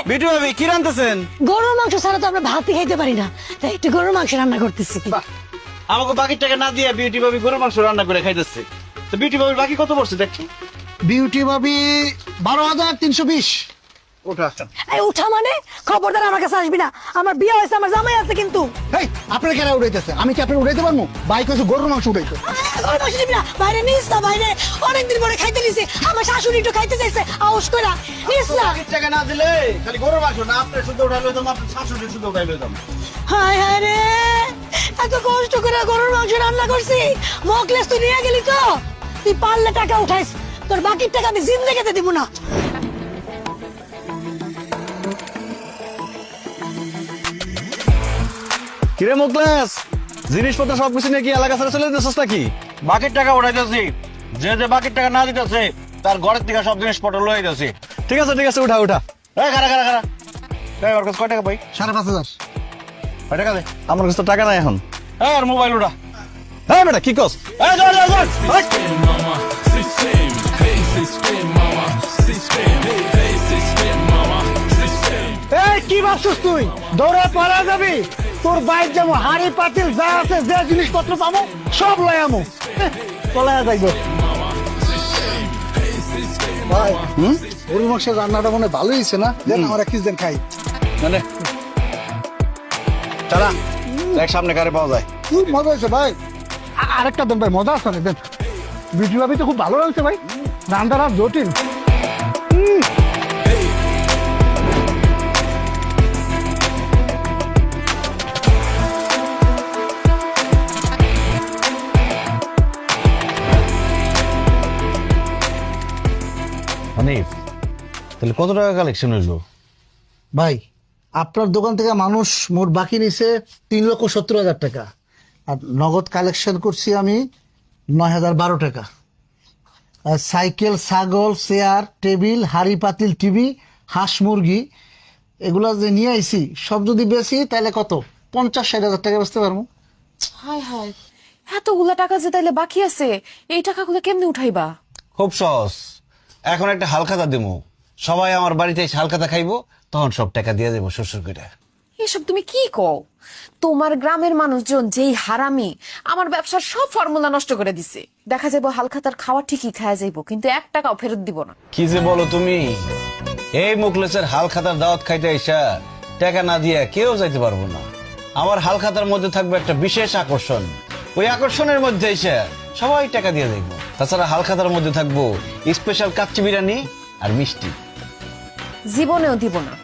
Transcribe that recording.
B2 ভাবি কি রান্তেছেন? গরুর মাংস ছাড়া তো আমরা ভাতই খাইতে পারি না, তাই একটু গরুর মাংস রান্না করতেছি। আমাকে বাকি টাকা না দিয়ে বিউটি ভাবি গরুর মাংস রান্না করে খাইতেছে। তো বিউটি ভাবির বাকি কত পড়ছে দেখছি? বিউটি ভাবি 12,320। ওঠা এই উঠা মানে খবরদার আমার কাছে আসবি না, আমার বিয়ে হয়েছে, আমার জামাই আছে কিন্তু। এই আপনার কেন উড়াইতেছে? আমি কি আপনার উড়াইতে পারবো? বাইক হচ্ছে গরুর মাংস উড়াইতে। গরুর মাংস নিবি না, বাইরে নিস না, বাইরে অনেকদিন পরে খাইতে নিছি, আমার শাশুড়ি একটু খাইতে চাইছে, আউস কইরা নিস না। বাকি টাকা না দিলে খালি গরুর মাংস না, আপনি শুদ্ধ উঠাই লইতাম, আপনার শাশুড়ি শুদ্ধ উঠাই লইতাম। হায় হায় রে, এত কষ্ট করে গরুর মাংস রান্না করছি, মকলেস তুই নিয়ে গেলি তো, তুই পারলে টাকা উঠাইস, তোর বাকির টাকা আমি জিন্দেগিতে দিব না। কিরে মুকলেস, জিনিসপত্র সবকিছু নিয়ে কি এলাকা ছেড়ে চলে যেতেছিস নাকি? বাকির টাকা উঠাইতেছি, যে যে বাকির টাকা না দিতেছে তার ঘরের থেকে সব জিনিসপত্র লই যাচ্ছি। ঠিক আছে উঠা উঠা। এই খারা খারা খারা, এই ওর কাছে কয় টাকা পাই? 5,500। কয় টাকা দে? আমার কাছে তো টাকা নাই এখন। এই আর মোবাইল উঠা। হ্যাঁ বেটা কি কস? এই ধর ধর ধর। এই কি ভাবছিস তুই? দৌড়ে পালা যাবি? তোর বাইক যেমন হাড়ি পাতিল যা আছে, যে জিনিসপত্র পাবো সব লয় আমো। পলায়া যাইব ভাই। গরুর মাংসের রান্নাটা মনে হয় ভালোই হয়েছে না? দেন আমরা কিছুদিন খাই। মানে চালা দেখ সামনে কারে পাওয়া যায়। খুব মজা হয়েছে ভাই। আরেকটা দেন ভাই, মজা আছে না? দেন। বিউটি ভাবি তো খুব ভালো লাগছে ভাই, রান্নাটা জটিল। হানিফ, তাহলে কত টাকা কালেকশন হইলো? ভাই আপনার দোকান থেকে মানুষ মোট বাকি নিছে 3,70,000 টাকা, আর নগদ কালেকশন করছি আমি 9,012 টাকা। আর সাইকেল, ছাগল, চেয়ার, টেবিল, হাড়ি পাতিল, টিভি, হাঁস মুরগি এগুলা যে নিয়ে আইছি সব যদি বেশি তাহলে কত 50-60,000 টাকা বেচতে পারবো। হায় হায়, এতগুলা টাকা যে তাইলে বাকি আছে, এই টাকাগুলো কেমনে উঠাইবা? খুব সহজ, এখন একটা হালখাতা দিমু, সবাই আমার বাড়িতে এসে হালখাতা খাইবো, তখন সব টাকা দিয়ে দেবো শ্বশুর করে। এসব তুমি কি কও? তোমার গ্রামের মানুষজন যেই হারামি, আমার ব্যবসার সব ফর্মুলা নষ্ট করে দিছে। দেখা যাবো হালখাতার খাওয়া ঠিকই খাওয়া যাইবো, কিন্তু 1 টাকাও ফেরত দিব না। কি যে বলো তুমি! এই মুকলেসের হালখাতার দাওয়াত খাইতে আইসা টাকা না দিয়া কেউ যাইতে পারবো না। আমার হালখাতার মধ্যে থাকবে একটা বিশেষ আকর্ষণ, ওই আকর্ষণের মধ্যে এসে সবাই টাকা দিয়ে দেখবো। তাছাড়া হালখাতার মধ্যে থাকবো স্পেশাল কাচ্চি বিরিয়ানি আর মিষ্টি। জীবনেও দিব না।